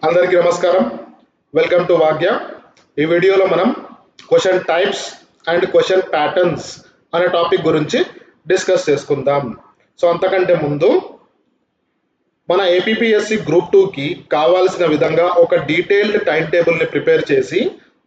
అందరికీ నమస్కారం. Welcome to వాక్య. ఈ వీడియోలో మనం question types and question patterns అనే టాపిక్ గురించి డిస్కస్ చేసుకుందాం. సో అంతకంటే ముందు మన ఏపీపీఎస్సి గ్రూప్ 2కి కావాల్సిన విధంగా ఒక డీటెయిల్డ్ టైం టేబుల్ని ప్రిపేర్ చేసి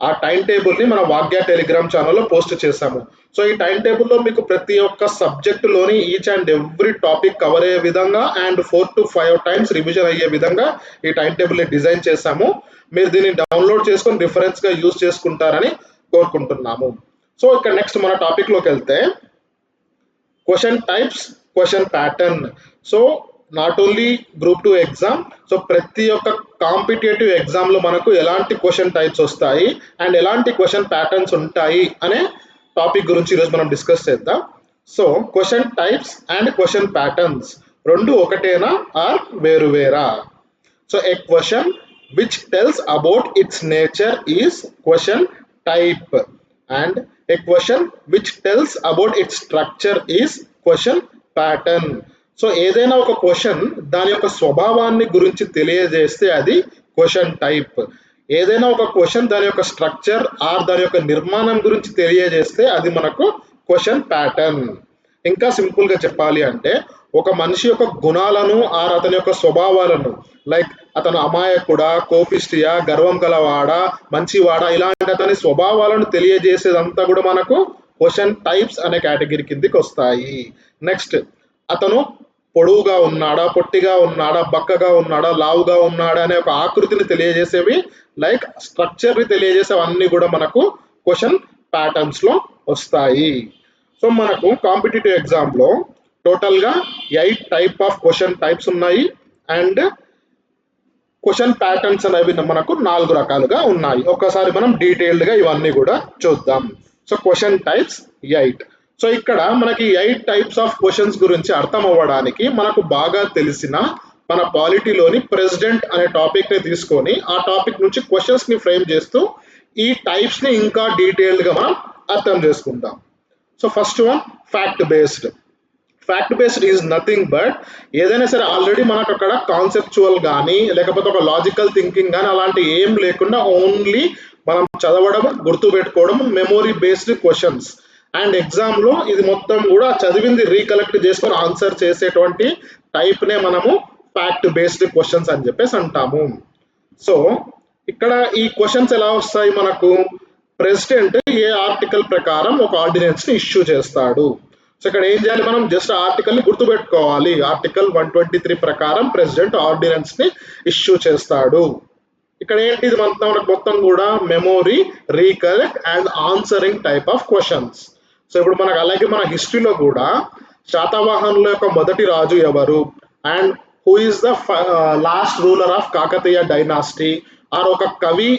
ఆ టైం టేబుల్ని మన వాక్య టెలిగ్రామ్ ఛానల్లో పోస్ట్ చేశాము. సో ఈ టైం టేబుల్లో మీకు ప్రతి ఒక్క సబ్జెక్టులోని each and every topic cover అయ్యే విధంగా అండ్ 4 to 5 టైమ్స్ రివిజన్ అయ్యే విధంగా ఈ టైం టేబుల్ని డిజైన్ చేశాము. మీరు దీన్ని డౌన్లోడ్ చేసుకొని రిఫరెన్స్గా యూజ్ చేసుకుంటారని కోరుకుంటున్నాము. సో ఇక్కడ నెక్స్ట్ మన టాపిక్లోకి వెళ్తే question types, question pattern. So not only group 2 exam, so ప్రతి ఒక్క కాంపిటేటివ్ ఎగ్జామ్లో మనకు ఎలాంటి క్వశ్చన్ టైప్స్ వస్తాయి అండ్ ఎలాంటి క్వశ్చన్ ప్యాటర్న్స్ ఉంటాయి అనే టాపిక్ గురించి ఈరోజు మనం డిస్కస్ చేద్దాం. So question types and question patterns రెండు ఒకటేనా ఆర్ వేరువేరా? So a question which tells about its nature is question type and a question which tells about its structure is question pattern. So ఏదైనా ఒక question దాని యొక్క స్వభావాన్ని గురించి తెలియజేస్తే అది క్వశ్చన్ టైప్. ఏదైనా ఒక క్వశ్చన్ దాని యొక్క స్ట్రక్చర్ ఆర్ దాని యొక్క నిర్మాణం గురించి తెలియజేస్తే అది మనకు క్వశ్చన్ ప్యాటర్న్. ఇంకా సింపుల్గా చెప్పాలి అంటే ఒక మనిషి యొక్క గుణాలను ఆర్ అతని యొక్క స్వభావాలను, లైక్ అతను అమాయకుడా, కోపిష్టియా, గర్వం గలవాడా, మంచివాడా, ఇలాంటి అతని స్వభావాలను తెలియజేసేదంతా కూడా మనకు క్వశ్చన్ టైప్స్ అనే కేటగిరీ కిందికి వస్తాయి. నెక్స్ట్, అతను పొడవుగా ఉన్నాడా, పొట్టిగా ఉన్నాడా, బక్కగా ఉన్నాడా, లావుగా ఉన్నాడా అనే ఒక ఆకృతిని తెలియజేసేవి, లైక్ స్ట్రక్చర్ని తెలియజేసేవన్నీ కూడా మనకు క్వశ్చన్ ప్యాటర్న్స్లో వస్తాయి. సో మనకు కాంపిటేటివ్ ఎగ్జామ్లో టోటల్గా 8 టైప్ ఆఫ్ క్వశ్చన్ టైప్స్ ఉన్నాయి అండ్ క్వశ్చన్ ప్యాటర్న్స్ అనేవి మనకు 4 రకాలుగా ఉన్నాయి. ఒకసారి మనం డీటెయిల్డ్గా ఇవన్నీ కూడా చూద్దాం. So question types 8. సో ఇక్కడ మనకి 8 టైప్స్ ఆఫ్ క్వశ్చన్స్ గురించి అర్థం అవ్వడానికి మనకు బాగా తెలిసిన మన పాలిటీలోని ప్రెసిడెంట్ అనే టాపిక్ని తీసుకొని ఆ టాపిక్ నుంచి క్వశ్చన్స్ని ఫ్రేమ్ చేస్తూ ఈ టైప్స్ని ఇంకా డీటెయిల్డ్గా మనం అర్థం చేసుకుందాం. So first one, fact based. Fact based is nothing but ఏదైనా సరే ఆల్రెడీ మనకు అక్కడ కాన్సెప్చువల్ కానీ లేకపోతే ఒక లాజికల్ థింకింగ్ కానీ అలాంటి ఏం లేకుండా ఓన్లీ మనం చదవడం, గుర్తుపెట్టుకోవడం, మెమొరీ బేస్డ్ క్వశ్చన్స్ అండ్ ఎగ్జామ్లో ఇది మొత్తం కూడా చదివింది రీకలెక్ట్ చేసుకొని ఆన్సర్ చేసేటువంటి టైప్నే మనము ఫ్యాక్ట్ బేస్డ్ క్వశ్చన్స్ అని చెప్పేసి అంటాము. సో ఇక్కడ ఈ క్వశ్చన్స్ ఎలా వస్తాయి మనకు? ప్రెసిడెంట్ ఏ ఆర్టికల్ ప్రకారం ఒక ఆర్డినెన్స్ని ఇష్యూ చేస్తాడు. సో ఇక్కడ ఏం చేయాలి, మనం జస్ట్ ఆర్టికల్ని గుర్తుపెట్టుకోవాలి. ఆర్టికల్ 123 ప్రకారం ప్రెసిడెంట్ ఆర్డినెన్స్ని ఇష్యూ చేస్తాడు. ఇక్కడ ఏంటి, ఇది మొత్తం కూడా memory, recollect and answering type of questions. So ఇప్పుడు మనకు అలాగే మన హిస్టరీలో కూడా శాతవాహనుల యొక్క మొదటి రాజు ఎవరు and who is the last ruler of Kakatiya dynasty, or ఒక కవి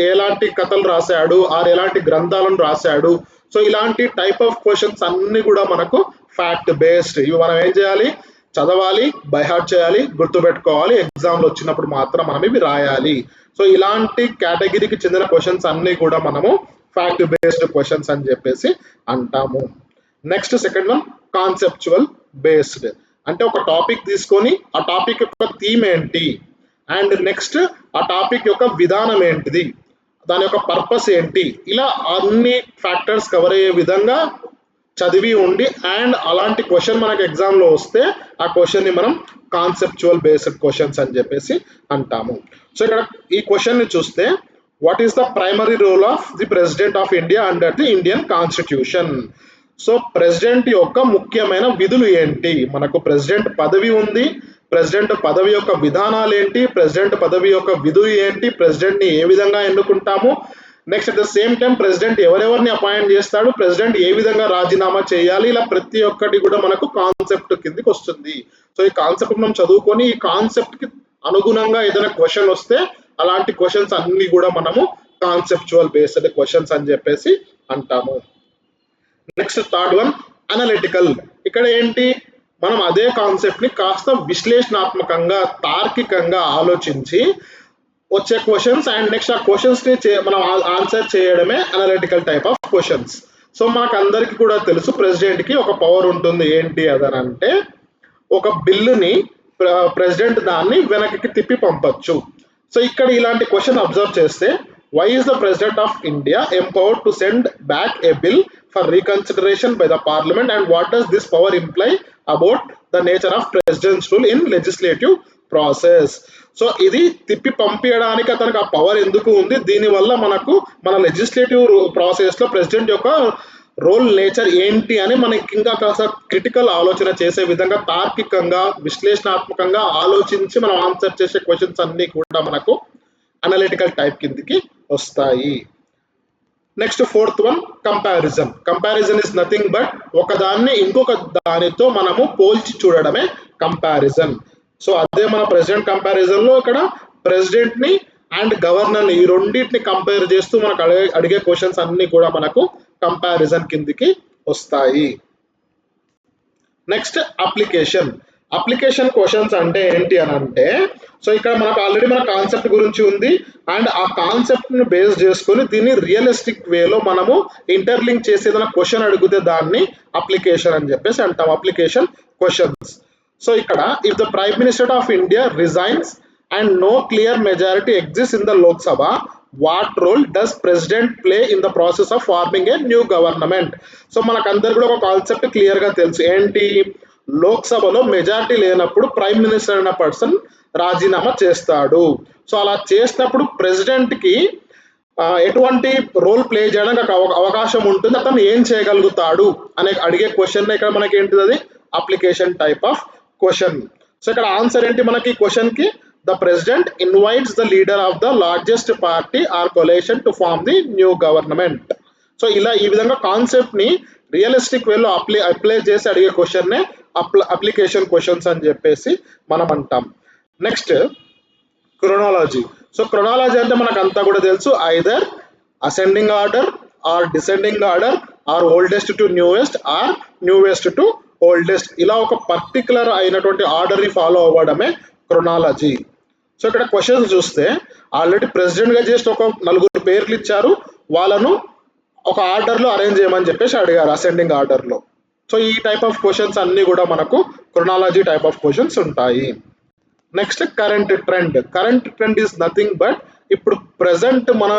ఎలాంటి కథలు రాశాడు ఆర్ ఎలాంటి గ్రంథాలను రాశాడు. సో ఇలాంటి టైప్ ఆఫ్ క్వశ్చన్స్ అన్ని కూడా మనకు ఫ్యాక్ట్ బేస్డ్. ఇవి మనం ఏం చేయాలి, చదవాలి, బైహార్ట్ చేయాలి, గుర్తుపెట్టుకోవాలి, ఎగ్జామ్లో వచ్చినప్పుడు మాత్రం మనం ఇవి రాయాలి. సో ఇలాంటి కేటగిరీకి చెందిన క్వశ్చన్స్ అన్ని కూడా మనము ఫ్యాక్ట్ బేస్డ్ క్వశ్చన్స్ అని చెప్పేసి అంటాము. Next second one, conceptual based. అంటే ఒక టాపిక్ తీసుకొని ఆ టాపిక్ యొక్క థీమ్ ఏంటి అండ్ నెక్స్ట్ ఆ టాపిక్ యొక్క విధానం ఏంటిది, దాని యొక్క పర్పస్ ఏంటి, ఇలా అన్ని ఫ్యాక్టర్స్ కవర్ అయ్యే విధంగా చదివి ఉండి అండ్ అలాంటి క్వశ్చన్ మనకు ఎగ్జామ్లో వస్తే ఆ క్వశ్చన్ని మనం కాన్సెప్చువల్ బేస్డ్ క్వశ్చన్స్ అని చెప్పేసి అంటాము. సో ఇక్కడ ఈ క్వశ్చన్ని చూస్తే, what is the primary role of the President of India under the Indian Constitution? So president యొక్క ముఖ్యమైన విధులు ఏంటి? మనకు ప్రెసిడెంట్ పదవి ఉంది, ప్రెసిడెంట్ పదవి యొక్క విధానాలు ఏంటి, ప్రెసిడెంట్ పదవి యొక్క విధులు ఏంటి, ప్రెసిడెంట్ని ఏ విధంగా ఎన్నుకుంటాము, next at the same time president ఎవరెవరిని అపాయింట్ చేస్తాడు, ప్రెసిడెంట్ ఏ విధంగా రాజీనామా చేయాలి, ఇలా ప్రతి ఒక్కటి కూడా మనకు కాన్సెప్ట్ కిందకి వస్తుంది. సో ఈ కాన్సెప్ట్ మనం చదువుకొని ఈ కాన్సెప్ట్కి అనుగుణంగా ఏదైనా క్వశ్చన్ వస్తే అలాంటి క్వశ్చన్స్ అన్ని కూడా మనము కాన్సెప్చువల్ బేస్డ్ క్వశ్చన్స్ అని చెప్పేసి అంటాము. Next third one, analytical. ఇక్కడ ఏంటి, మనం అదే కాన్సెప్ట్ని కాస్త విశ్లేషణాత్మకంగా, తార్కికంగా ఆలోచించి వచ్చే క్వశ్చన్స్ అండ్ నెక్స్ట్ ఆ క్వశ్చన్స్ని మనం ఆన్సర్ చేయడమే analytical type of questions. So మనకు అందరికీ కూడా తెలుసు ప్రెసిడెంట్కి ఒక పవర్ ఉంటుంది. ఏంటి అదనంటే ఒక బిల్లుని ప్రెసిడెంట్ దాన్ని వెనక్కి తిప్పి పంపొచ్చు. సో ఇక్కడ ఇలాంటి క్వశ్చన్ అబ్జర్వ్ చేస్తే, why is the president of India empowered to send back a bill for reconsideration by the parliament, and what does this power imply about the nature of president's role in legislative process? So ఇది తిప్పి పంపించడానికి అతనికి ఆ power ఎందుకు ఉంది, దీనివల్ల మనకు మన లెజిస్లేటివ్ ప్రాసెస్ లో ప్రెసిడెంట్ యొక్క రోల్ నేచర్ ఏంటి అని మనకి ఇంకా కాస్త క్రిటికల్ ఆలోచన చేసే విధంగా, తార్కికంగా విశ్లేషణాత్మకంగా ఆలోచించి మనం ఆన్సర్ చేసే క్వశ్చన్స్ అన్ని కూడా మనకు అనలిటికల్ టైప్ కిందికి వస్తాయి. Next fourth one, comparison. Comparison is nothing but ఒకదాన్ని ఇంకొక దానితో మనము పోల్చి చూడడమే కంపారిజన్. సో అదే మన ప్రెసిడెంట్ కంపారిజన్ లో ఇక్కడ ప్రెసిడెంట్ ని అండ్ గవర్నర్ ని, ఈ రెండింటిని కంపేర్ చేస్తూ మనకు అడిగే క్వశ్చన్స్ అన్ని కూడా మనకు కంపారిజన్ కిందికి వస్తాయి. Next application. అప్లికేషన్ క్వశ్చన్స్ అంటే ఏంటి అని అంటే, సో ఇక్కడ మనకు ఆల్రెడీ మన కాన్సెప్ట్ గురించి ఉంది అండ్ ఆ కాన్సెప్ట్ ని బేస్ చేసుకొని దీన్ని రియలిస్టిక్ వేలో మనము ఇంటర్లింక్ చేసి ఏదైనా క్వశ్చన్ అడిగితే దాన్ని అప్లికేషన్ అని చెప్పేసి అంటాం. Application questions. సో ఇక్కడ if the prime minister of India resigns and no clear majority exists in the Lok Sabha, what role does president play in the process of forming a new government? So మనకందరికి కూడా ఒక concept clear గా తెలుసు ఏంటి, లోక్ సభలో majority లేనప్పుడు prime minister అనే person రాజీనామా చేస్తాడు. సో అలా చేసినప్పుడు ప్రెసిడెంట్ కి ఎటువంటి రోల్ ప్లే చేయడానికి అవకాశం ఉంటుంది, అతను ఏం చేయగలుగుతాడు అనే అడిగే క్వశ్చన్ ఇక్కడ మనకి ఏంటిది, అది application type of question. So ఇక్కడ ఆన్సర్ ఏంటి మనకి క్వశ్చన్ కి, the president invites the leader of the largest party or coalition to form the new government. So ఇలా ఈ విధంగా కాన్సెప్ట్ ని రియలిస్టిక్ వేలో అప్లై చేసి అడిగే క్వశ్చన్ నే అప్లికేషన్ క్వశ్చన్స్ అని చెప్పేసి మనం అంటాం. Next chronology. సో క్రొనాలజీ అంటే మనకు అంతా కూడా తెలుసు, either ascending order or descending order or oldest to newest or newest to oldest, ఇలా ఒక పర్టికులర్ అయినటువంటి ఆర్డర్ ని ఫాలో అవ్వడమే క్రొనాలజీ. సో ఇక్కడ క్వశ్చన్స్ చూస్తే ఆల్రెడీ ప్రెసిడెంట్ గా జస్ట్ ఒక 4 పేర్లు ఇచ్చారు, వాళ్ళను ఒక ఆర్డర్ లో అరేంజ్ చేయమని చెప్పేసి అడిగారు అసెండింగ్ ఆర్డర్ లో. సో ఈ టైప్ ఆఫ్ క్వశ్చన్స్ అన్ని కూడా మనకు క్రొనాలజీ టైప్ ఆఫ్ క్వశ్చన్స్ ఉంటాయి. Next current trend. Current trend is nothing but ఇప్పుడు ప్రెసెంట్ మన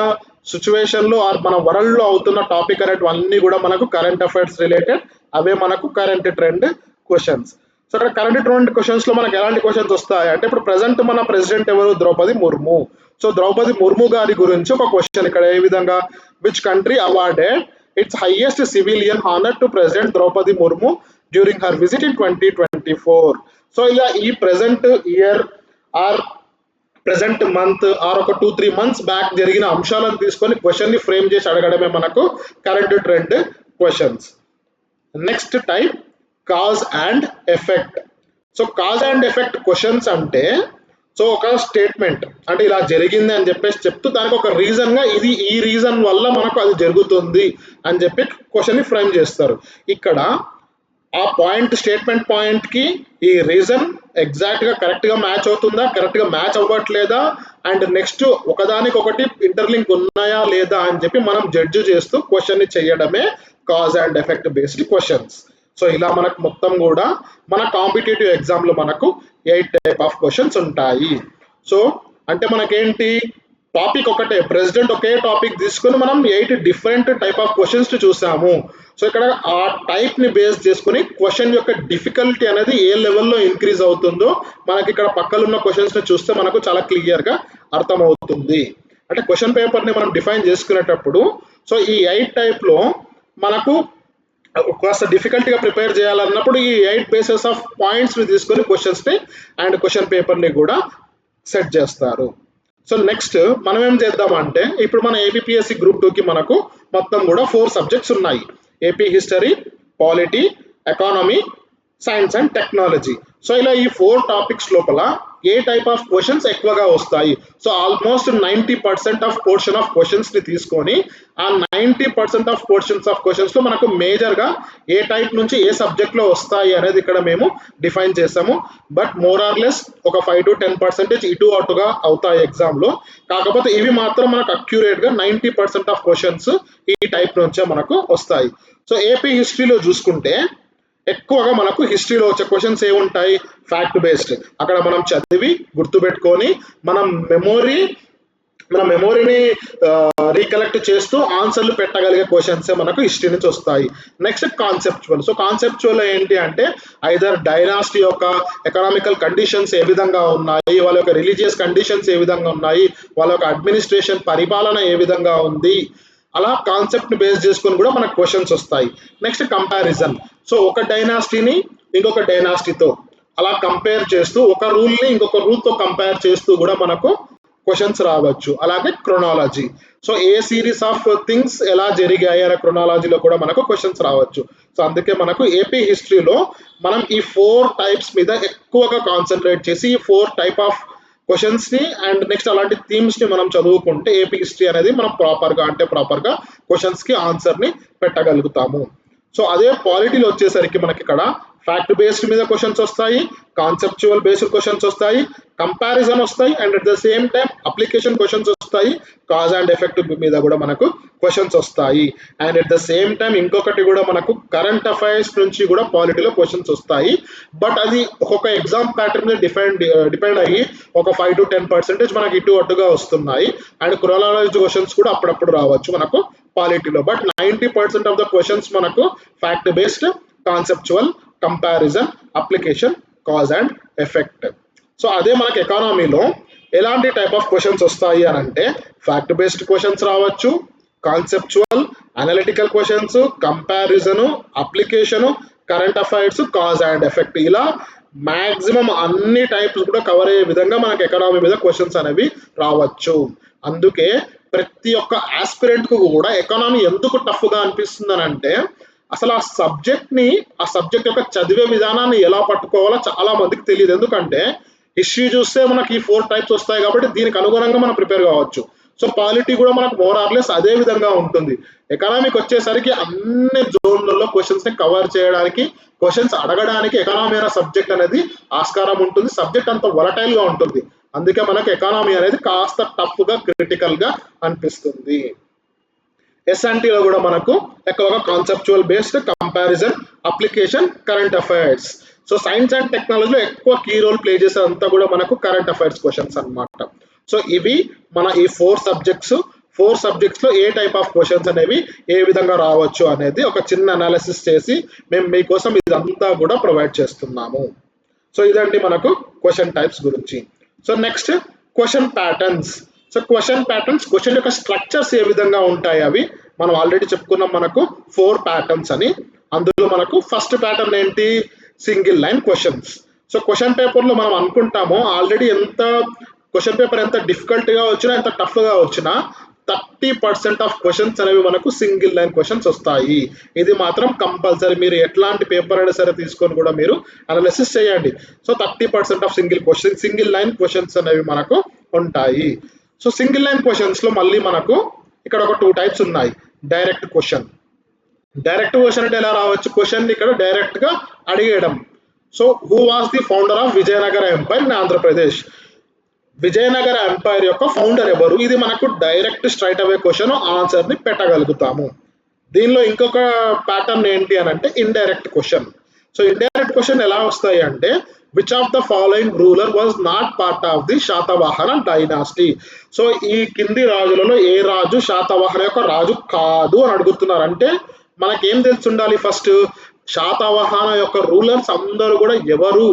సిచ్యువేషన్ లో ఆర్ మన వరల్డ్ లో అవుతున్న టాపిక్ అనేటివన్నీ కూడా మనకు కరెంట్ అఫైర్స్ రిలేటెడ్, అవే మనకు కరెంట్ ట్రెండ్ క్వశ్చన్స్. సో ఇక్కడ కరెంట్ ట్రెండ్ క్వశ్చన్స్ లో మనకు ఎలాంటి క్వశ్చన్స్ వస్తాయి అంటే, ఇప్పుడు ప్రెసెంట్ మన ప్రెసిడెంట్ ఎవరు, ద్రౌపది ముర్ము. సో ద్రౌపది ముర్ము గారి గురించి ఒక క్వశ్చన్ ఇక్కడ ఏ విధంగా, which country awarded its highest civilian honour to President Droupadi Murmu during her visit in 2024. So ఇలా ఈ present year or present month or ఒక 2-3 మంత్స్ బ్యాక్ జరిగిన అంశాలను తీసుకొని క్వశ్చన్ ని ఫ్రేమ్ చేసి అడగడమే మనకు current trend questions. Next type cause and effect. So cause and effect questions అంటే, సో ఒక స్టేట్మెంట్ అంటే ఇలా జరిగింది అని చెప్పేసి చెప్తూ దానికి ఒక రీజన్ గా ఇది ఈ రీజన్ వల్ల మనకు అది జరుగుతుంది అని చెప్పి క్వశ్చన్ ని ఫ్రేమ్ చేస్తారు. ఇక్కడ ఆ పాయింట్, స్టేట్మెంట్ పాయింట్ కి ఈ రీజన్ ఎగ్జాక్ట్ గా కరెక్ట్ గా మ్యాచ్ అవుతుందా, కరెక్ట్ గా మ్యాచ్ అవ్వట్లేదా, అండ్ నెక్స్ట్ ఒకదానికి ఒకటి ఇంటర్లింక్ ఉన్నాయా లేదా అని చెప్పి మనం జడ్జ్ చేస్తూ క్వశ్చన్ ని చేయడమే cause and effect based questions. So ఇలా మనకు మొత్తం కూడా మన కాంపిటేటివ్ ఎగ్జామ్ లో మనకు 8 టైప్ ఆఫ్ క్వశ్చన్స్ ఉంటాయి. సో అంటే మనకేంటి, టాపిక్ ఒకటే, ప్రెసిడెంట్ ఒకే టాపిక్ తీసుకొని మనం 8 డిఫరెంట్ టైప్ ఆఫ్ క్వశ్చన్స్ చూసాము. సో ఇక్కడ ఆ టైప్ ని బేస్ చేసుకుని క్వశ్చన్ యొక్క డిఫికల్టీ అనేది ఏ లెవెల్లో ఇంక్రీజ్ అవుతుందో మనకి ఇక్కడ పక్కన ఉన్న క్వశ్చన్స్ ని చూస్తే మనకు చాలా క్లియర్ గా అర్థమవుతుంది. అంటే క్వశ్చన్ పేపర్ ని మనం డిఫైన్ చేసుకునేటప్పుడు సో ఈ 8 టైప్ లో మనకు కాస్త డిఫికల్ట్ గా ప్రిపేర్ చేయాలన్నప్పుడు ఈ 8 బేసెస్ ఆఫ్ పాయింట్స్ ని తీసుకొని క్వశ్చన్స్ ని అండ్ క్వశ్చన్ పేపర్ ని కూడా సెట్ చేస్తారు. సో నెక్స్ట్ మనం ఏం చేద్దామంటే, ఇప్పుడు మన ఏపీపీఎస్సీ గ్రూప్ 2 కి మనకు మొత్తం కూడా 4 సబ్జెక్ట్స్ ఉన్నాయి. AP history, polity, economy, science and technology. So ఇలా ఈ 4 టాపిక్స్ లోపల ఏ టైప్ ఆఫ్ క్వశ్చన్స్ ఎక్కువగా వస్తాయి, so almost 90% of portion of questions ని తీసుకొని ఆ 90% ఆఫ్ పోర్షన్స్ ఆఫ్ క్వశ్చన్స్ లో మనకు మేజర్ గా ఏ టైప్ నుంచి ఏ సబ్జెక్ట్ లో వస్తాయి అనేది ఇక్కడ మేము డిఫైన్ చేసాము. బట్ మోర్ ఆర్ లెస్ ఒక 5 to 10% ఇటు అటుగా అవుతాయి ఎగ్జామ్ లో. కాకపోతే ఇవి మాత్రం మనకు అక్యురేట్ గా 90% ఆఫ్ క్వశ్చన్స్ ఈ టైప్ నుంచే మనకు వస్తాయి. సో ఏపీ హిస్టరీలో చూసుకుంటే ఎక్కువగా మనకు హిస్టరీలో వచ్చే క్వశ్చన్స్ ఏముంటాయి, ఫ్యాక్ట్ బేస్డ్. అక్కడ మనం చదివి గుర్తుపెట్టుకొని మన మెమొరీని రీకలెక్ట్ చేస్తూ ఆన్సర్లు పెట్టగలిగే క్వశ్చన్స్ మనకు హిస్టరీ నుంచి వస్తాయి. Next conceptual. సో కాన్సెప్చువల్ ఏంటి అంటే ఐదర్ డైనాసిటీ యొక్క ఎకనామికల్ కండిషన్స్ ఏ విధంగా ఉన్నాయి, వాళ్ళ యొక్క రిలీజియస్ కండిషన్స్ ఏ విధంగా ఉన్నాయి, వాళ్ళ యొక్క అడ్మినిస్ట్రేషన్ పరిపాలన ఏ విధంగా ఉంది, అలా కాన్సెప్ట్ బేస్ చేసుకొని కూడా మనకు క్వశ్చన్స్ వస్తాయి. Next comparison. సో ఒక డైనాసిటీని ఇంకొక డైనాసిటీతో అలా కంపేర్ చేస్తూ, ఒక రూల్ని ఇంకొక రూల్తో కంపేర్ చేస్తూ కూడా మనకు క్వశ్చన్స్ రావచ్చు. అలాగే chronology. So A series of things ఎలా జరిగాయి అనే క్రొనాలజీలో కూడా మనకు క్వశ్చన్స్ రావచ్చు. సో అందుకే మనకు ఏపీ హిస్టరీలో మనం ఈ 4 టైప్స్ మీద ఎక్కువగా కాన్సన్ట్రేట్ చేసి ఈ 4 టైప్ ఆఫ్ క్వశ్చన్స్ ని అండ్ నెక్స్ట్ అలాంటి థీమ్స్ ని మనం చదువుకుంటే ఏపీ హిస్టరీ అనేది మనం ప్రాపర్ గా క్వశ్చన్స్ కి ఆన్సర్ ని పెట్టగలుగుతాము. సో అదే పాలిటీలో వచ్చేసరికి మనకి ఇక్కడ ఫ్యాక్ట్ బేస్డ్ మీద క్వశ్చన్స్ వస్తాయి, కాన్సెప్చువల్ బేస్డ్ క్వశ్చన్స్ వస్తాయి, కంపారిజన్ వస్తాయి, and at the same time application questions వస్తాయి, కాజ్ అండ్ ఎఫెక్ట్ మీద కూడా మనకు క్వశ్చన్స్ వస్తాయి. And at the same time ఇంకొకటి కూడా మనకు కరెంట్ అఫైర్స్ నుంచి కూడా పాలిటీలో క్వశ్చన్స్ వస్తాయి. బట్ అది ఒక్కొక్క ఎగ్జామ్ ప్యాటర్న్ మీద డిపెండ్ అయ్యి ఒక 5 to 10% మనకి ఇటు అటుగా వస్తున్నాయి. అండ్ క్రొనాలజీ క్వశ్చన్స్ కూడా అప్పుడప్పుడు రావచ్చు మనకు పాలిటీలో. బట్ 90% ఆఫ్ ద క్వశ్చన్స్ మనకు fact based, conceptual, comparison, application, cause and effect. So అదే మనకి ఎకానమీలో ఎలాంటి టైప్ ఆఫ్ క్వశ్చన్స్ వస్తాయి అని అంటే ఫ్యాక్ట్ బేస్డ్ క్వశ్చన్స్ రావచ్చు, conceptual, analytical questions, comparison, application, current affairs, cause and effect, ఇలా మాక్సిమం అన్ని టైప్స్ కూడా కవర్ అయ్యే విధంగా మనకి ఎకానమీ మీద క్వశ్చన్స్ అనేవి రావచ్చు. అందుకే ప్రతి ఒక్క ఆస్పిరెంట్ కు కూడా ఎకానమీ ఎందుకు టఫ్ గా అనిపిస్తుంది అని అంటే అసలు ఆ సబ్జెక్ట్ యొక్క చదివే విధానాన్ని ఎలా పట్టుకోవాలో చాలా మందికి తెలియదు. ఎందుకంటే హిస్టరీ చూస్తే మనకి ఈ 4 టైప్స్ వస్తాయి కాబట్టి దీనికి అనుగుణంగా మనం ప్రిపేర్ కావచ్చు. సో పాలిటీ కూడా మనకు మోర్ ఆర్ లెస్ అదే విధంగా ఉంటుంది. ఎకనామిక్ వచ్చేసరికి అన్ని జోన్లలో క్వశ్చన్స్ ని కవర్ చేయడానికి, క్వశ్చన్స్ అడగడానికి ఎకనామీ అనే సబ్జెక్ట్ అనేది ఆస్కారం ఉంటుంది. సబ్జెక్ట్ అంత వొలటైల్ గా ఉంటుంది. అందుకే మనకు ఎకానమీ అనేది కాస్త టఫ్ గా, క్రిటికల్ గా అనిపిస్తుంది. ఎస్ఎన్టీలో కూడా మనకు ఎక్కువగా conceptual based, comparison, application, current affairs. So science and టెక్నాలజీలో ఎక్కువ కీ రోల్ ప్లే చేసేదంతా కూడా మనకు కరెంట్ అఫైర్స్ క్వశ్చన్స్ అన్నమాట. సో ఇవి మన ఈ 4 సబ్జెక్ట్స్ లో ఏ టైప్ ఆఫ్ క్వశ్చన్స్ అనేవి ఏ విధంగా రావచ్చు అనేది ఒక చిన్న అనాలిసిస్ చేసి మేము మీకోసం ఇదంతా కూడా ప్రొవైడ్ చేస్తున్నాము. సో ఇదండి మనకు క్వశ్చన్ టైప్స్ గురించి. So next question patterns. So question యొక్క స్ట్రక్చర్స్ ఏ విధంగా ఉంటాయి అవి మనం ఆల్రెడీ చెప్పుకున్నాం. మనకు 4 ప్యాటర్న్స్ అని. అందులో మనకు ఫస్ట్ ప్యాటర్న్ ఏంటి, single line questions. So question paper లో మనం అనుకుంటామో ఆల్రెడీ క్వశ్చన్ పేపర్ ఎంత డిఫికల్ట్ గా వచ్చినా, ఎంత టఫ్ గా వచ్చినా 30% ఆఫ్ క్వశ్చన్స్ అనేవి మనకు సింగిల్ లైన్ క్వశ్చన్స్ వస్తాయి. ఇది మాత్రం కంపల్సరీ. మీరు ఎట్లాంటి పేపర్ అయినా సరే తీసుకొని కూడా మీరు అనాలిసిస్ చేయండి. So 30% of single line questions అనేవి మనకు ఉంటాయి. సో సింగిల్ లైన్ క్వశ్చన్స్ లో మళ్ళీ మనకు ఇక్కడ ఒక 2 టైప్స్ ఉన్నాయి. డైరెక్ట్ క్వశ్చన్ అంటే ఎలా రావచ్చు, క్వశ్చన్ ఇక్కడ డైరెక్ట్ గా అడిగేయడం. So who was the founder of Vijayanagara empire in Andhra Pradesh? Vijayanagara empire యొక్క ఫౌండర్ ఎవరు? ఇది మనకు direct straight away question, answer ని పెట్టగలుగుతాము. దీనిలో ఇంకొక ప్యాటర్న్ ఏంటి అని అంటే indirect question. So indirect question ఎలా వస్తాయి అంటే which of the following ruler was not part of the Satavahana dynasty? So ఈ కింది రాజులలో ఏ రాజు శాతవాహన యొక్క రాజు కాదు అని అడుగుతున్నారు. అంటే మనకేం తెలిసి ఉండాలి, ఫస్ట్ శాతవాహన యొక్క రూలర్స్ అందరూ కూడా ఎవరు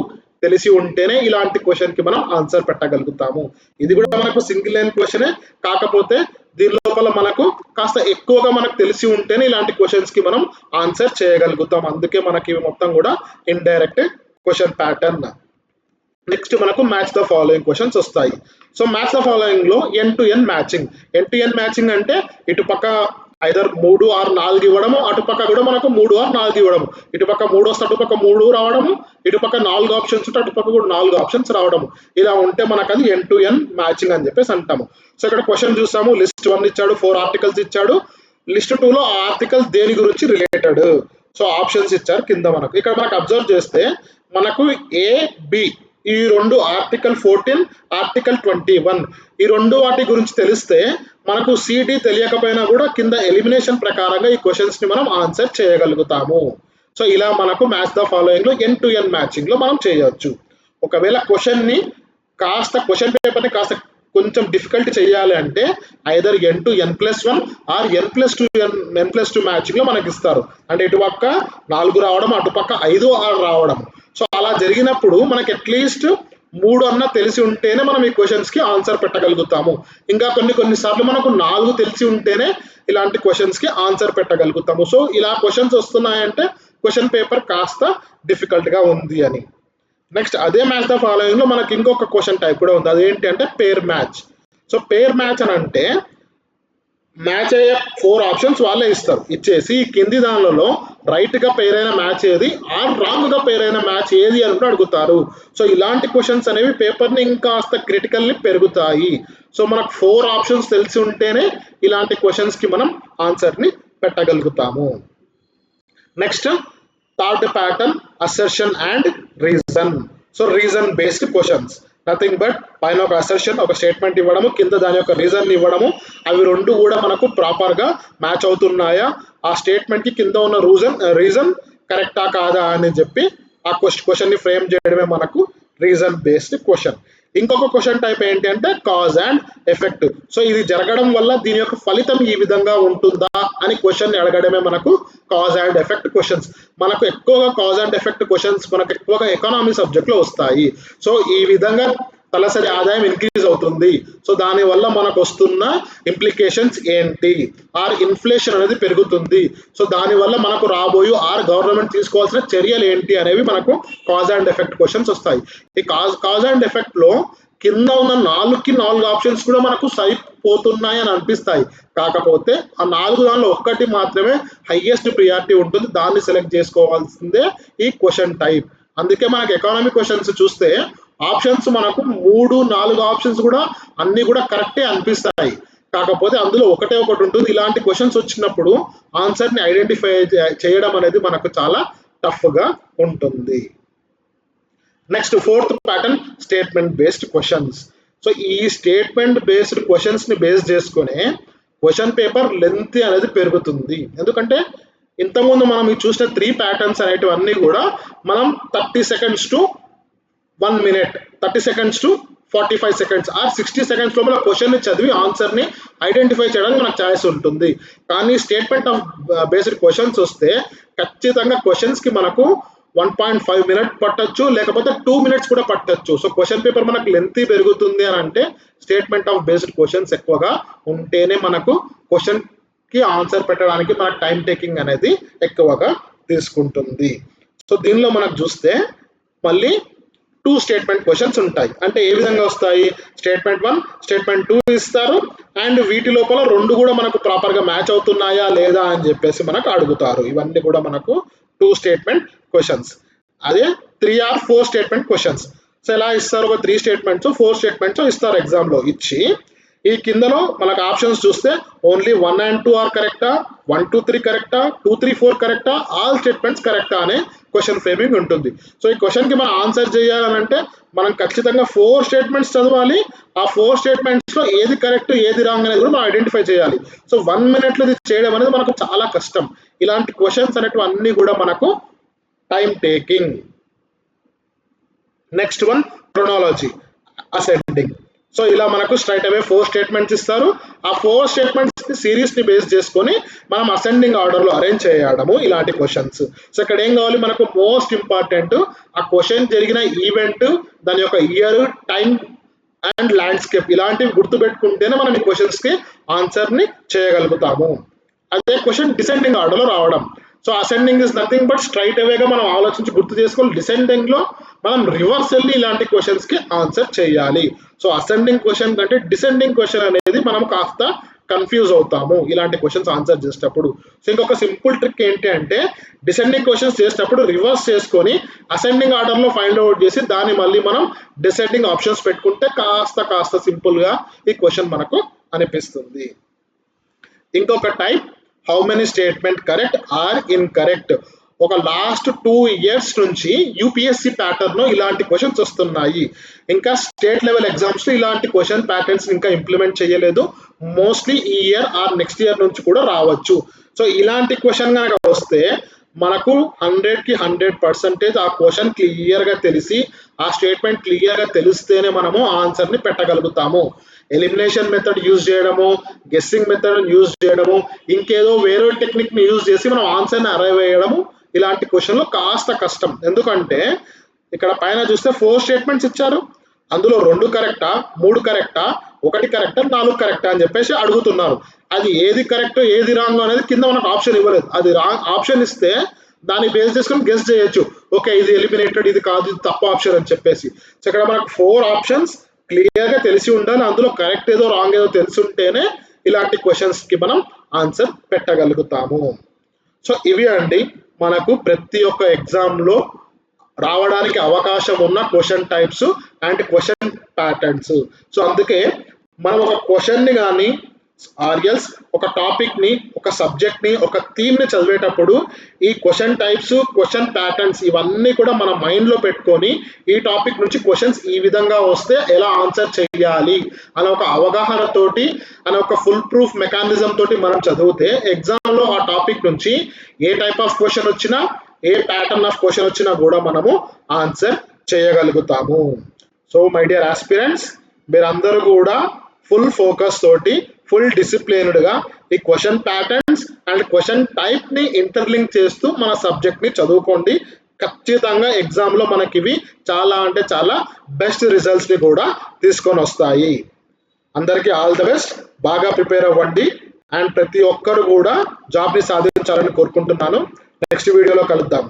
తెలిసి ఉంటేనే ఇలాంటి క్వశ్చన్ కి మనం ఆన్సర్ పెట్టగలుగుతాము. ఇది కూడా మనకు సింగిల్ లైన్ క్వశ్చనే, కాకపోతే దీని లోపల మనకు కాస్త ఎక్కువగా మనకు తెలిసి ఉంటేనే ఇలాంటి క్వశ్చన్స్ కి మనం ఆన్సర్ చేయగలుగుతాం. అందుకే మనకి మొత్తం కూడా ఇండైరెక్ట్ క్వశ్చన్ ప్యాటర్న్. నెక్స్ట్ మనకు మ్యాచ్ ద ఫాలోయింగ్ క్వశ్చన్స్ వస్తాయి. సో మ్యాచ్ ద ఫాలోయింగ్ లో ఎండ్ టు ఎండ్ మ్యాచింగ్ అంటే ఇటుపక్క ఐదర్ 3 or 4 ఇవ్వడము, అటుపక్క కూడా మనకు 3 or 4 ఇవ్వడము. ఇటుపక్క 3 వస్తే అటుపక్క 3 రావడము, ఇటుపక్క 4 ఆప్షన్స్ ఉంటే అటుపక్క కూడా 4 ఆప్షన్స్ రావడము. ఇలా ఉంటే మనకు అది ఎండ్ టు ఎండ్ మ్యాచింగ్ అని చెప్పేసి అంటాము. సో ఇక్కడ క్వశ్చన్ చూసాము, లిస్ట్ 1 ఇచ్చాడు, 4 ఆర్టికల్స్ ఇచ్చాడు. లిస్ట్ 2 లో ఆ ఆర్టికల్ దేని గురించి రిలేటెడ్, సో ఆప్షన్స్ ఇచ్చారు కింద మనకు. ఇక్కడ మనకు అబ్జర్వ్ చేస్తే మనకు ఏ బి ఈ 2 ఆర్టికల్ 14, ఆర్టికల్ 21 ఈ 2 వాటి గురించి తెలిస్తే మనకు సిడి తెలియకపోయినా కూడా కింద ఎలిమినేషన్ ప్రకారంగా ఈ క్వశ్చన్స్ ని మనం ఆన్సర్ చేయగలుగుతాము. సో ఇలా మనకు మ్యాచ్ ద ఫాలోయింగ్ లో ఎన్ టు ఎన్ మ్యాచింగ్ లో మనం చేయొచ్చు. ఒకవేళ క్వశ్చన్ పేపర్ ని కాస్త కొంచెం డిఫికల్ట్ చేయాలి అంటే either n+1 are n+2 matching లో మనకి ఇస్తారు. అంటే ఇటు పక్క 4 రావడం, అటు పక్క 5, 6 రావడం. సో అలా జరిగినప్పుడు మనకి అట్లీస్ట్ 3 అన్న తెలిసి ఉంటేనే మనం ఈ క్వశ్చన్స్ కి ఆన్సర్ పెట్టగలుగుతాము. ఇంకా కొన్ని సార్లు మనకు 4 తెలిసి ఉంటేనే ఇలాంటి క్వశ్చన్స్ కి ఆన్సర్ పెట్టగలుగుతాము. సో ఇలా క్వశ్చన్స్ వస్తున్నాయంటే క్వశ్చన్ పేపర్ కాస్త డిఫికల్ట్ గా ఉంది అని. నెక్స్ట్ అదే మ్యాచ్ ద ఫాలోయింగ్ లో మనకి ఇంకొక క్వశ్చన్ టైప్ కూడా ఉంది. అదేంటి అంటే పేర్ మ్యాచ్. సో పేర్ మ్యాచ్ అని అంటే మ్యాచ్ అయ్యే 4 ఆప్షన్స్ వాళ్ళే ఇస్తారు. ఇచ్చేసి కింది దానిలో రైట్ గా పేర్ అయిన మ్యాచ్ ఏది ఆర్ రాంగ్ గా పేర్ అయిన మ్యాచ్ ఏది అని కూడా అడుగుతారు. సో ఇలాంటి క్వశ్చన్స్ అనేవి పేపర్ ని ఇంకాస్త క్రిటికల్లీ పెరుగుతాయి. సో మనకు 4 ఆప్షన్స్ తెలిసి ఉంటేనే ఇలాంటి క్వశ్చన్స్ కి మనం ఆన్సర్ ని పెట్టగలుగుతాము. Next third pattern assertion and reason. So reason based questions, nothing but పైన ఒక అసర్షన్, ఒక స్టేట్మెంట్ ఇవ్వడము, కింద దాని యొక్క రీజన్ ఇవ్వడము. అవి రెండు కూడా మనకు ప్రాపర్ గా మ్యాచ్ అవుతున్నాయా, ఆ స్టేట్మెంట్ కి కింద ఉన్న రీజన్ కరెక్టా కాదా అని చెప్పి ఆ క్వశ్చన్ ని ఫ్రేమ్ చేయడమే మనకు రీజన్ బేస్డ్ క్వశ్చన్. ఇంకొక క్వశ్చన్ టైప్ ఏంటి అంటే కాజ్ అండ్ ఎఫెక్ట్. సో ఇది జరగడం వల్ల దీని యొక్క ఫలితం ఈ విధంగా ఉంటుందా అని క్వశ్చన్ ని అడగడమే మనకు కాజ్ అండ్ ఎఫెక్ట్ క్వశ్చన్స్. మనకు ఎక్కువగా కాజ్ అండ్ ఎఫెక్ట్ క్వశ్చన్స్ మనకు ఎక్కువగా ఎకానమీ సబ్జెక్ట్ లో వస్తాయి. సో ఈ విధంగా తలసరి ఆదాయం ఇంక్రీజ్ అవుతుంది, సో దాని వల్ల మనకు వస్తున్న ఇంప్లికేషన్స్ ఏంటి, ఆర్ ఇన్ఫ్లేషన్ అనేది పెరుగుతుంది, సో దాని వల్ల మనకు రాబోయే ఆర్ గవర్నమెంట్ తీసుకోవాల్సిన చర్యలు ఏంటి అనేవి మనకు కాజ్ అండ్ ఎఫెక్ట్ క్వశ్చన్స్ వస్తాయి. ఈ కాజ్ అండ్ ఎఫెక్ట్ లో కింద ఉన్న 4 ఆప్షన్స్ కూడా మనకు సరిపోతున్నాయి అని అనిపిస్తాయి. కాకపోతే ఆ 4 దానిలో ఒక్కటి మాత్రమే హైయెస్ట్ ప్రియారిటీ ఉంటుంది, దాన్ని సెలెక్ట్ చేసుకోవాల్సిందే ఈ క్వశ్చన్ టైప్. అందుకే మనకు ఎకానమీ క్వశ్చన్స్ చూస్తే ఆప్షన్స్ మనకు 3-4 ఆప్షన్స్ కూడా అన్ని కూడా కరెక్టే అనిపిస్తాయి. కాకపోతే అందులో ఒకటి ఉంటుంది. ఇలాంటి క్వశ్చన్స్ వచ్చినప్పుడు ఆన్సర్ ని ఐడెంటిఫై చేయడం అనేది మనకు చాలా టఫ్ గా ఉంటుంది. Next fourth pattern statement based questions. So ఈ స్టేట్మెంట్ బేస్డ్ క్వశ్చన్స్ ని బేస్ చేసుకునే క్వశ్చన్ పేపర్ లెంత్ అనేది పెరుగుతుంది. ఎందుకంటే ఇంతకుముందు మనం చూసిన 3 ప్యాటర్న్స్ అనేటివన్నీ కూడా మనం 30 seconds to 1 minute, 30 seconds to 45 seconds or 60 seconds లోపల క్వశ్చన్ ని చదివి ఆన్సర్ ని ఐడెంటిఫై చేయడానికి మనకు ఛాయిస్ ఉంటుంది. కానీ స్టేట్మెంట్ ఆఫ్ బేస్డ్ క్వశ్చన్స్ వస్తే ఖచ్చితంగా క్వశ్చన్స్ కి మనకు 1.5 minutes పట్టొచ్చు, లేకపోతే 2 minutes కూడా పట్టొచ్చు. సో క్వశ్చన్ పేపర్ మనకు లెంత్ పెరుగుతుంది అని అంటే స్టేట్మెంట్ ఆఫ్ బేస్డ్ క్వశ్చన్స్ ఎక్కువగా ఉంటేనే మనకు క్వశ్చన్ కి ఆన్సర్ పెట్టడానికి మనకు టైం టేకింగ్ అనేది ఎక్కువగా తీసుకుంటుంది. సో దీనిలో మనకు చూస్తే మళ్ళీ 2 స్టేట్మెంట్ క్వశ్చన్స్ ఉంటాయి. అంటే ఏ విధంగా వస్తాయి, స్టేట్మెంట్ 1, స్టేట్మెంట్ 2 ఇస్తారు, అండ్ వీటి లోపల 2 కూడా మనకు ప్రాపర్ గా మ్యాచ్ అవుతున్నాయా లేదా అని చెప్పేసి మనకు అడుగుతారు. ఇవన్నీ కూడా మనకు 2 స్టేట్మెంట్ క్వశ్చన్స్. అదే 3 or 4 స్టేట్మెంట్ క్వశ్చన్స్. సో ఎలా ఇస్తారు, ఒక 3 స్టేట్మెంట్స్ 4 స్టేట్మెంట్స్ ఇస్తారు ఎగ్జామ్ లో. ఇచ్చి ఈ కిందలో మనకు ఆప్షన్స్ చూస్తే ఓన్లీ 1 and 2 ఆర్ కరెక్టా, 1, 2, 3 కరెక్టా, 2, 3, 4 కరెక్టా, ఆల్ స్టేట్మెంట్స్ కరెక్టా అనే క్వశ్చన్ ఫ్రేమింగ్ ఉంటుంది. సో ఈ క్వశ్చన్ కి మనం ఆన్సర్ చేయాలంటే మనం ఖచ్చితంగా 4 స్టేట్మెంట్స్ చదవాలి. ఆ 4 స్టేట్మెంట్స్ లో ఏది కరెక్ట్ ఏది రాంగ్ అనేది కూడా మనం ఐడెంటిఫై చేయాలి. సో 1 minute లో ఇది చేయడం అనేది మనకు చాలా కష్టం. ఇలాంటి క్వశ్చన్స్ అనేటివి అన్ని కూడా మనకు time taking. Next one chronology ascending. So ఇలా మనకు స్ట్రైట్ అవే 4 స్టేట్మెంట్స్ ఇస్తారు. ఆ 4 స్టేట్మెంట్స్ సిరీస్ ని బేస్ చేసుకొని మనం అసెండింగ్ ఆర్డర్ లో అరేంజ్ చేయడము ఇలాంటి క్వశ్చన్స్. సో ఇక్కడ ఏం కావాలి మనకు, మోస్ట్ ఇంపార్టెంట్ ఆ క్వశ్చన్ జరిగిన ఈవెంట్, దాని యొక్క ఇయర్, టైం అండ్ ల్యాండ్స్కేప్ ఇలాంటివి గుర్తుపెట్టుకుంటేనే మనం ఈ క్వశ్చన్స్ కి ఆన్సర్ ని చేయగలుగుతాము. అదే క్వశ్చన్ డిసెండింగ్ ఆర్డర్ లో రావడం. So ascending is nothing but straight అవేగా మనం ఆలోచించి గుర్తు చేసుకోవాలి. డిసెండింగ్ లో మనం రివర్స్ వెళ్ళి ఇలాంటి క్వశ్చన్స్ కి ఆన్సర్ చేయాలి. సో అసెండింగ్ క్వశ్చన్ కంటే డిసెండింగ్ క్వశ్చన్ అనేది మనం కాస్త కన్ఫ్యూజ్ అవుతాము ఇలాంటి క్వశ్చన్స్ ఆన్సర్ చేసేటప్పుడు. సో ఇంకొక సింపుల్ ట్రిక్ ఏంటి అంటే డిసెండింగ్ క్వశ్చన్స్ చేసేటప్పుడు రివర్స్ చేసుకొని అసెండింగ్ ఆర్డర్ లో ఫైండ్ అవుట్ చేసి దాన్ని మళ్ళీ మనం డిసెండింగ్ ఆప్షన్స్ పెట్టుకుంటే కాస్త సింపుల్ గా ఈ క్వశ్చన్ మనకు అనిపిస్తుంది. ఇంకొక type how many statement correct or incorrect. ఒక లాస్ట్ 2 years నుంచి యూపీఎస్సీ ప్యాటర్న్ లో ఇలాంటి క్వశ్చన్స్ వస్తున్నాయి. ఇంకా స్టేట్ లెవెల్ ఎగ్జామ్స్ లో ఇలాంటి క్వశ్చన్ ప్యాటర్న్స్ ఇంకా ఇంప్లిమెంట్ చేయలేదు. మోస్ట్లీ ఈ ఇయర్ ఆర్ నెక్స్ట్ ఇయర్ నుంచి కూడా రావచ్చు. సో ఇలాంటి క్వశ్చన్ కనుక వస్తే మనకు 100కి 100% ఆ క్వశ్చన్ క్లియర్గా తెలిసి ఆ స్టేట్మెంట్ క్లియర్గా తెలిస్తేనే మనము ఆన్సర్ని పెట్టగలుగుతాము. ఎలిమినేషన్ మెథడ్ యూజ్ చేయడము, గెస్సింగ్ మెథడ్ యూజ్ చేయడము, ఇంకేదో వేరే టెక్నిక్ని యూజ్ చేసి మనం ఆన్సర్ని అరైవ్ వేయడము ఇలాంటి క్వశ్చన్లు కాస్త కష్టం. ఎందుకంటే ఇక్కడ పైన చూస్తే 4 స్టేట్మెంట్స్ ఇచ్చారు, అందులో 2 కరెక్టా, 3 కరెక్టా, 1 కరెక్టా, 4 కరెక్టా అని చెప్పేసి అడుగుతున్నారు. అది ఏది కరెక్ట్ ఏది రాంగ్ అనేది కింద మనకు ఆప్షన్ ఇవ్వలేదు. అది రాంగ్ ఆప్షన్ ఇస్తే దాన్ని బేస్ చేసుకొని గెస్ చేయొచ్చు, ఓకే ఇది ఎలిమినేటెడ్, ఇది కాదు, ఇది తప్పు ఆప్షన్ అని చెప్పేసి. సో ఇక్కడ మనకు 4 ఆప్షన్స్ క్లియర్గా తెలిసి ఉండాలి, అందులో కరెక్ట్ ఏదో రాంగ్ ఏదో తెలిసి ఉంటేనే ఇలాంటి క్వశ్చన్స్కి మనం ఆన్సర్ పెట్టగలుగుతాము. సో ఇవి అండి మనకు ప్రతి ఒక్క ఎగ్జామ్లో రావడానికి అవకాశం ఉన్న question types and question patterns. So అందుకే మనం ఒక క్వశ్చన్ని కానీ ఆర్ఎల్స్ ఒక టాపిక్ని, ఒక సబ్జెక్ట్ని, ఒక థీమ్ని చదివేటప్పుడు ఈ క్వశ్చన్ టైప్స్, క్వశ్చన్ ప్యాటర్న్స్ ఇవన్నీ కూడా మన మైండ్లో పెట్టుకొని ఈ టాపిక్ నుంచి క్వశ్చన్స్ ఈ విధంగా వస్తే ఎలా ఆన్సర్ చేయాలి అనే ఒక అవగాహనతోటి, అనే ఒక ఫుల్ ప్రూఫ్ మెకానిజం తోటి మనం చదివితే ఎగ్జామ్లో ఆ టాపిక్ నుంచి ఏ టైప్ ఆఫ్ క్వశ్చన్ వచ్చినా, ఏ ప్యాటర్న్ ఆఫ్ క్వశ్చన్ వచ్చినా కూడా మనము ఆన్సర్ చేయగలుగుతాము. సో మై డియర్ ఆస్పిరెంట్స్, మీరందరూ కూడా ఫుల్ ఫోకస్ తోటి, ఫుల్ డిసిప్లిన్డ్గా ఈ క్వశ్చన్ ప్యాటర్న్స్ అండ్ క్వశ్చన్ టైప్ని ఇంటర్లింక్ చేస్తూ మన సబ్జెక్ట్ని చదువుకోండి. ఖచ్చితంగా ఎగ్జామ్లో మనకి ఇవి చాలా అంటే చాలా బెస్ట్ రిజల్ట్స్ని కూడా తీసుకొని వస్తాయి. అందరికీ ఆల్ ద బెస్ట్, బాగా ప్రిపేర్ అవ్వండి అండ్ ప్రతి ఒక్కరు కూడా జాబ్ని సాధించాలని కోరుకుంటున్నాను. నెక్స్ట్ వీడియోలో కలుద్దాం.